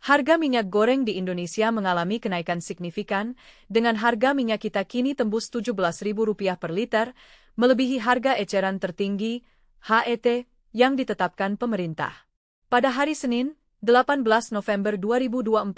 Harga minyak goreng di Indonesia mengalami kenaikan signifikan, dengan harga minyak kita kini tembus Rp17.000 per liter, melebihi harga eceran tertinggi, HET, yang ditetapkan pemerintah. Pada hari Senin, 18 November 2024,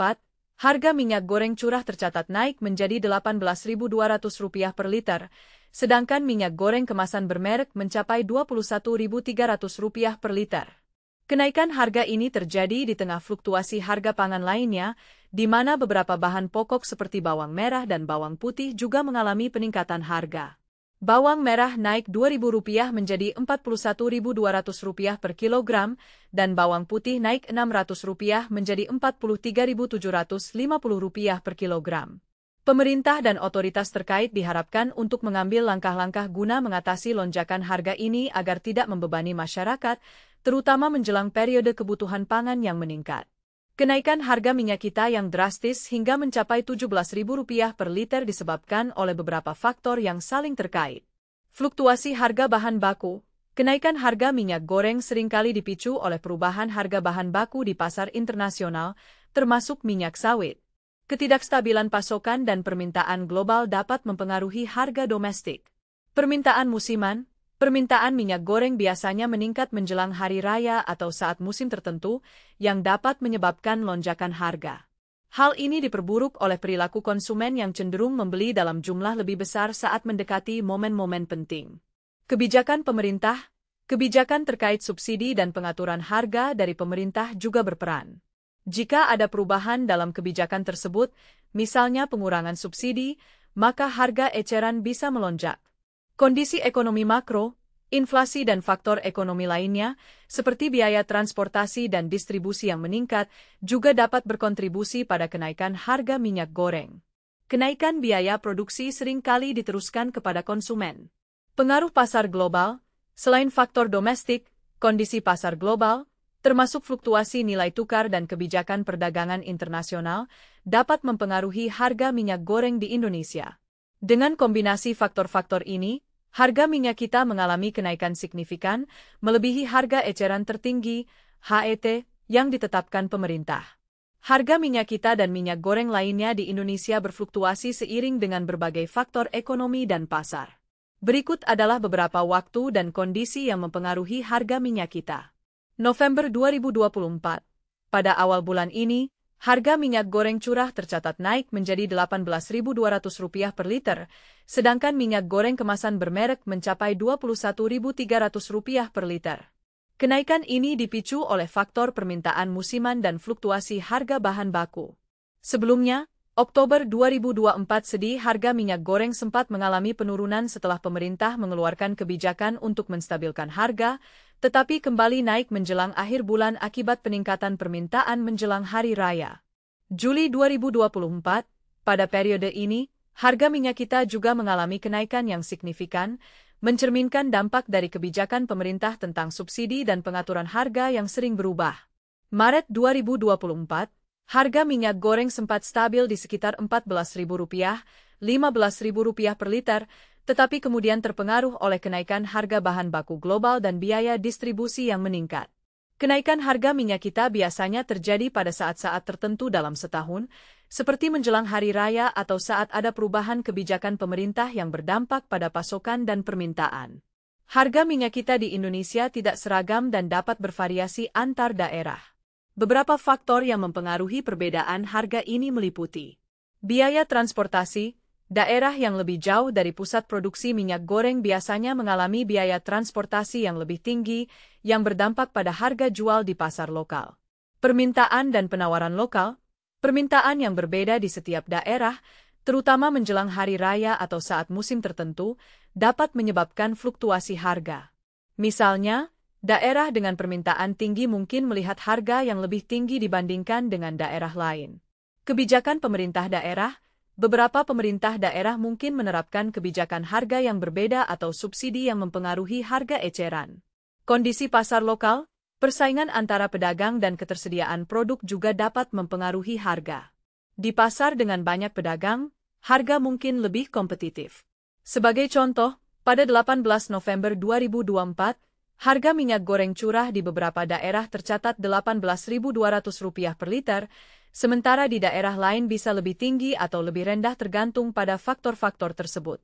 harga minyak goreng curah tercatat naik menjadi Rp18.200 per liter, sedangkan minyak goreng kemasan bermerek mencapai Rp21.300 per liter. Kenaikan harga ini terjadi di tengah fluktuasi harga pangan lainnya, di mana beberapa bahan pokok seperti bawang merah dan bawang putih juga mengalami peningkatan harga. Bawang merah naik Rp2.000 menjadi Rp41.200 per kilogram, dan bawang putih naik Rp600 menjadi Rp43.750 per kilogram. Pemerintah dan otoritas terkait diharapkan untuk mengambil langkah-langkah guna mengatasi lonjakan harga ini agar tidak membebani masyarakat, terutama menjelang periode kebutuhan pangan yang meningkat. Kenaikan harga minyak kita yang drastis hingga mencapai Rp17.000 per liter disebabkan oleh beberapa faktor yang saling terkait. Fluktuasi harga bahan baku. Kenaikan harga minyak goreng seringkali dipicu oleh perubahan harga bahan baku di pasar internasional, termasuk minyak sawit. Ketidakstabilan pasokan dan permintaan global dapat mempengaruhi harga domestik. Permintaan musiman. Permintaan minyak goreng biasanya meningkat menjelang hari raya atau saat musim tertentu, yang dapat menyebabkan lonjakan harga. Hal ini diperburuk oleh perilaku konsumen yang cenderung membeli dalam jumlah lebih besar saat mendekati momen-momen penting. Kebijakan pemerintah. Kebijakan terkait subsidi dan pengaturan harga dari pemerintah juga berperan. Jika ada perubahan dalam kebijakan tersebut, misalnya pengurangan subsidi, maka harga eceran bisa melonjak. Kondisi ekonomi makro, inflasi dan faktor ekonomi lainnya, seperti biaya transportasi dan distribusi yang meningkat, juga dapat berkontribusi pada kenaikan harga minyak goreng. Kenaikan biaya produksi seringkali diteruskan kepada konsumen. Pengaruh pasar global. Selain faktor domestik, kondisi pasar global, termasuk fluktuasi nilai tukar dan kebijakan perdagangan internasional, dapat mempengaruhi harga minyak goreng di Indonesia. Dengan kombinasi faktor-faktor ini, harga minyak kita mengalami kenaikan signifikan, melebihi harga eceran tertinggi, HET, yang ditetapkan pemerintah. Harga minyak kita dan minyak goreng lainnya di Indonesia berfluktuasi seiring dengan berbagai faktor ekonomi dan pasar. Berikut adalah beberapa waktu dan kondisi yang mempengaruhi harga minyak kita. November 2024. Pada awal bulan ini, harga minyak goreng curah tercatat naik menjadi Rp18.200 per liter, sedangkan minyak goreng kemasan bermerek mencapai Rp21.300 per liter. Kenaikan ini dipicu oleh faktor permintaan musiman dan fluktuasi harga bahan baku. Sebelumnya, Oktober 2024 harga minyak goreng sempat mengalami penurunan setelah pemerintah mengeluarkan kebijakan untuk menstabilkan harga, tetapi kembali naik menjelang akhir bulan akibat peningkatan permintaan menjelang hari raya. Juli 2024, pada periode ini, harga minyak kita juga mengalami kenaikan yang signifikan, mencerminkan dampak dari kebijakan pemerintah tentang subsidi dan pengaturan harga yang sering berubah. Maret 2024, harga minyak goreng sempat stabil di sekitar Rp14.000, Rp15.000 per liter, tetapi kemudian terpengaruh oleh kenaikan harga bahan baku global dan biaya distribusi yang meningkat. Kenaikan harga minyak kita biasanya terjadi pada saat-saat tertentu dalam setahun, seperti menjelang hari raya atau saat ada perubahan kebijakan pemerintah yang berdampak pada pasokan dan permintaan. Harga minyak kita di Indonesia tidak seragam dan dapat bervariasi antar daerah. Beberapa faktor yang mempengaruhi perbedaan harga ini meliputi biaya transportasi. Daerah yang lebih jauh dari pusat produksi minyak goreng biasanya mengalami biaya transportasi yang lebih tinggi, yang berdampak pada harga jual di pasar lokal. Permintaan dan penawaran lokal. Permintaan yang berbeda di setiap daerah, terutama menjelang hari raya atau saat musim tertentu, dapat menyebabkan fluktuasi harga. Misalnya, daerah dengan permintaan tinggi mungkin melihat harga yang lebih tinggi dibandingkan dengan daerah lain. Kebijakan pemerintah daerah. Beberapa pemerintah daerah mungkin menerapkan kebijakan harga yang berbeda atau subsidi yang mempengaruhi harga eceran. Kondisi pasar lokal, persaingan antara pedagang dan ketersediaan produk juga dapat mempengaruhi harga. Di pasar dengan banyak pedagang, harga mungkin lebih kompetitif. Sebagai contoh, pada 18 November 2024, Harga minyak goreng curah di beberapa daerah tercatat Rp18.200 per liter, sementara di daerah lain bisa lebih tinggi atau lebih rendah tergantung pada faktor-faktor tersebut.